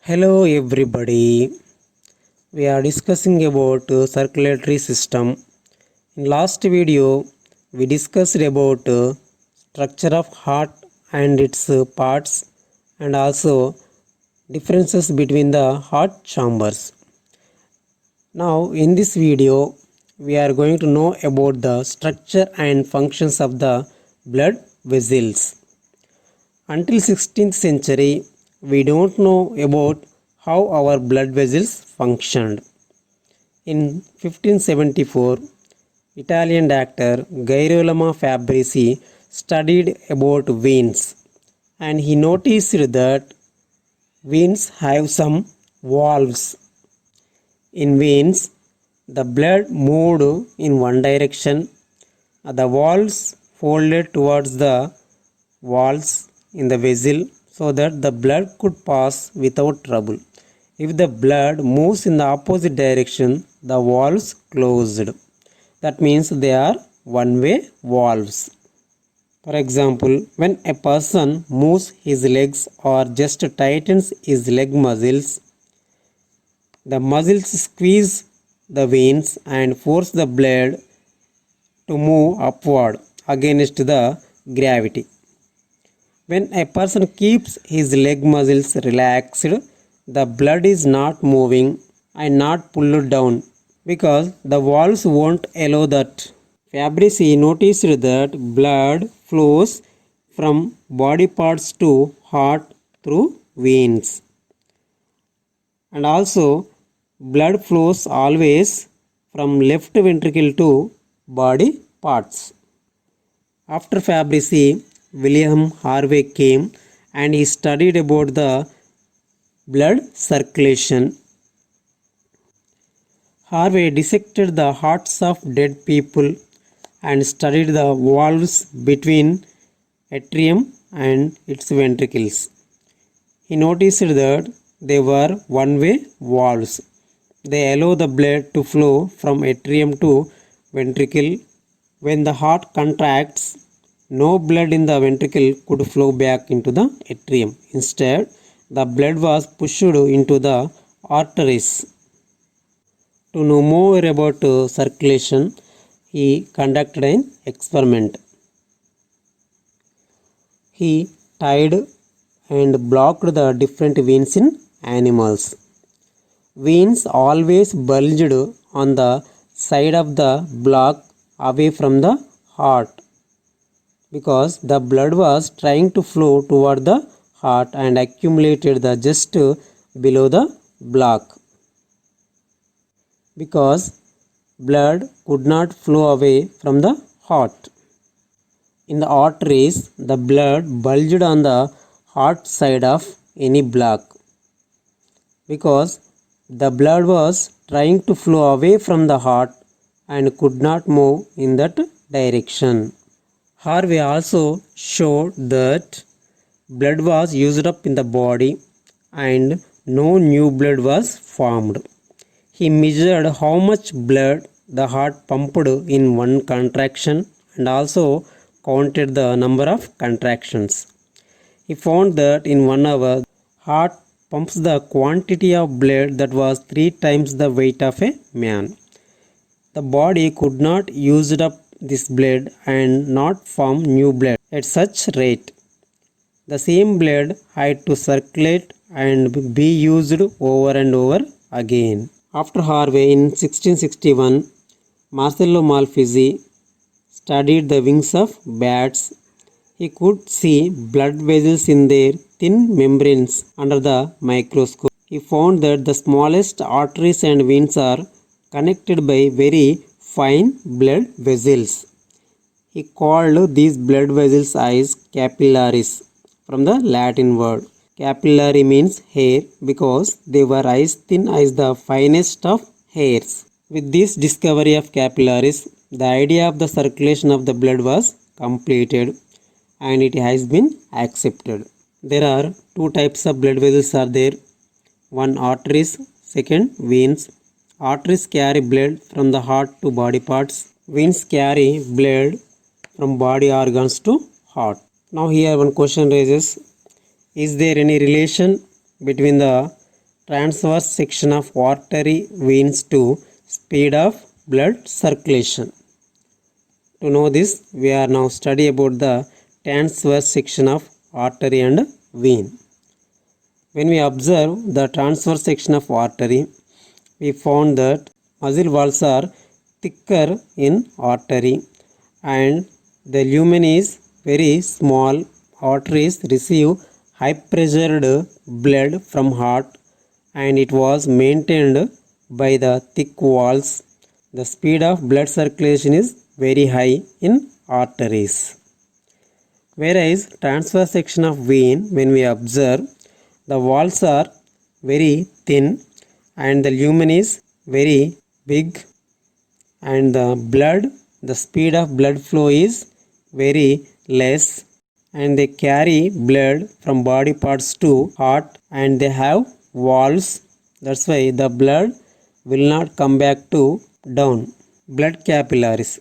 Hello everybody. We are discussing about circulatory system. In last video we discussed about structure of heart and its parts and also differences between the heart chambers. Now in this video we are going to know about the structure and functions of the blood vessels. Until 16th century, we don't know about how our blood vessels functioned. In 1574, Italian doctor Girolamo Fabrici studied about veins and he noticed that veins have some valves. In veins, the blood moved in one direction, the valves folded towards the walls in the vessel so that the blood could pass without trouble. If the blood moves in the opposite direction, the valves closed. That means they are one-way valves. For example, when a person moves his legs or just tightens his leg muscles, the muscles squeeze the veins and force the blood to move upward against the gravity. When a person keeps his leg muscles relaxed, the blood is not moving and not pulled down because the valves won't allow that. Fabrici noticed that blood flows from body parts to heart through veins. And also blood flows always from left ventricle to body parts. After Fabrici, William Harvey came and he studied about the blood circulation. Harvey dissected the hearts of dead people and studied the valves between atrium and its ventricles. He noticed that they were one-way valves. They allow the blood to flow from atrium to ventricle. When the heart contracts, no blood in the ventricle could flow back into the atrium. Instead, the blood was pushed into the arteries. To know more about circulation, he conducted an experiment. He tied and blocked the different veins in animals. Veins always bulged on the side of the block away from the heart, because the blood was trying to flow toward the heart and accumulated just below the block. Because blood could not flow away from the heart. In the arteries, the blood bulged on the heart side of any block, because the blood was trying to flow away from the heart and could not move in that direction. Harvey also showed that blood was used up in the body and no new blood was formed. He measured how much blood the heart pumped in one contraction and also counted the number of contractions. He found that in 1 hour, heart pumps the quantity of blood that was 3 times the weight of a man. The body could not use up this blood and not form new blood at such rate. The same blood had to circulate and be used over and over again. After Harvey, in 1661, Marcello Malpighi studied the wings of bats. He could see blood vessels in their thin membranes under the microscope. He found that the smallest arteries and veins are connected by very fine blood vessels. He called these blood vessels as capillaries, from the Latin word. Capillary means hair, because they were as thin as the finest of hairs. With this discovery of capillaries, the idea of the circulation of the blood was completed and it has been accepted. There are 2 types of blood vessels are there. One, arteries, second, veins. Arteries carry blood from the heart to body parts. Veins carry blood from body organs to heart. Now here one question raises, is there any relation between the transverse section of artery veins to speed of blood circulation. To know this, we are now study about the transverse section of artery and vein. When we observe the transverse section of artery, we found that muscle walls are thicker in artery and the lumen is very small. Arteries receive high pressured blood from heart and it was maintained by the thick walls. The speed of blood circulation is very high in arteries. Whereas transverse section of vein, when we observe, the walls are very thin and the lumen is very big and the speed of blood flow is very less and they carry blood from body parts to heart and they have walls. That's why the blood will not come back to down. Blood capillaries.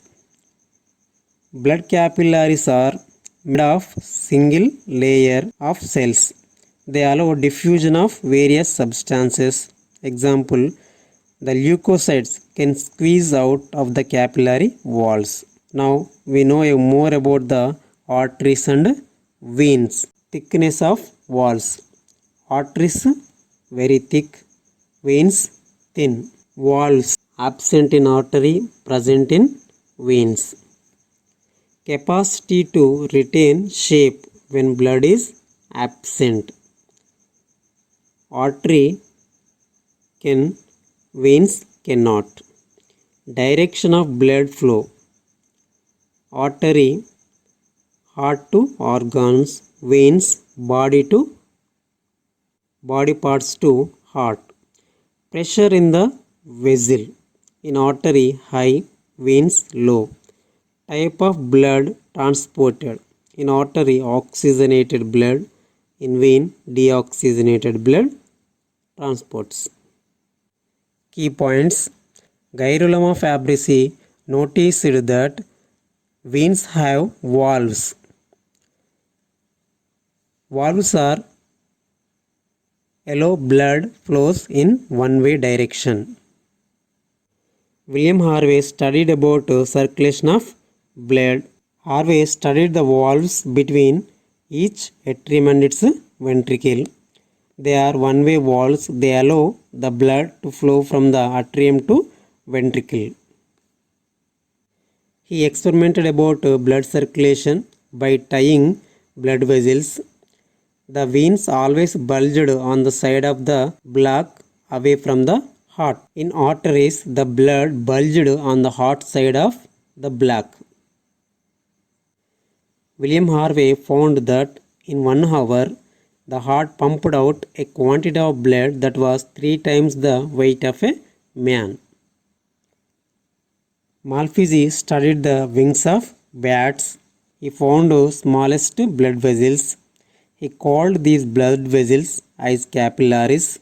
Blood capillaries are made of single layer of cells. They allow diffusion of various substances. Example, the leukocytes can squeeze out of the capillary walls. Now we know more about the arteries and veins. Thickness of walls. Arteries very thick, veins thin. Walls absent in artery, present in veins. Capacity to retain shape when blood is absent. Artery can, veins cannot. Direction of blood flow. Artery, heart to organs, veins, body parts to heart. Pressure in the vessel. In artery high, veins low. Type of blood transported. In artery oxygenated blood, in vein deoxygenated blood transports. Key points. Girolamo Fabrici noticed that veins have valves. Valves are allow blood flows in one-way direction. William Harvey studied about circulation of blood. Harvey studied the valves between each atrium and its ventricle. They are one-way valves. They allow the blood to flow from the atrium to ventricle. He experimented about blood circulation by tying blood vessels. The veins always bulged on the side of the block away from the heart. In arteries, the blood bulged on the heart side of the block. William Harvey found that in 1 hour, the heart pumped out a quantity of blood that was 3 times the weight of a man. Malpighi studied the wings of bats. He found smallest blood vessels. He called these blood vessels as capillaries.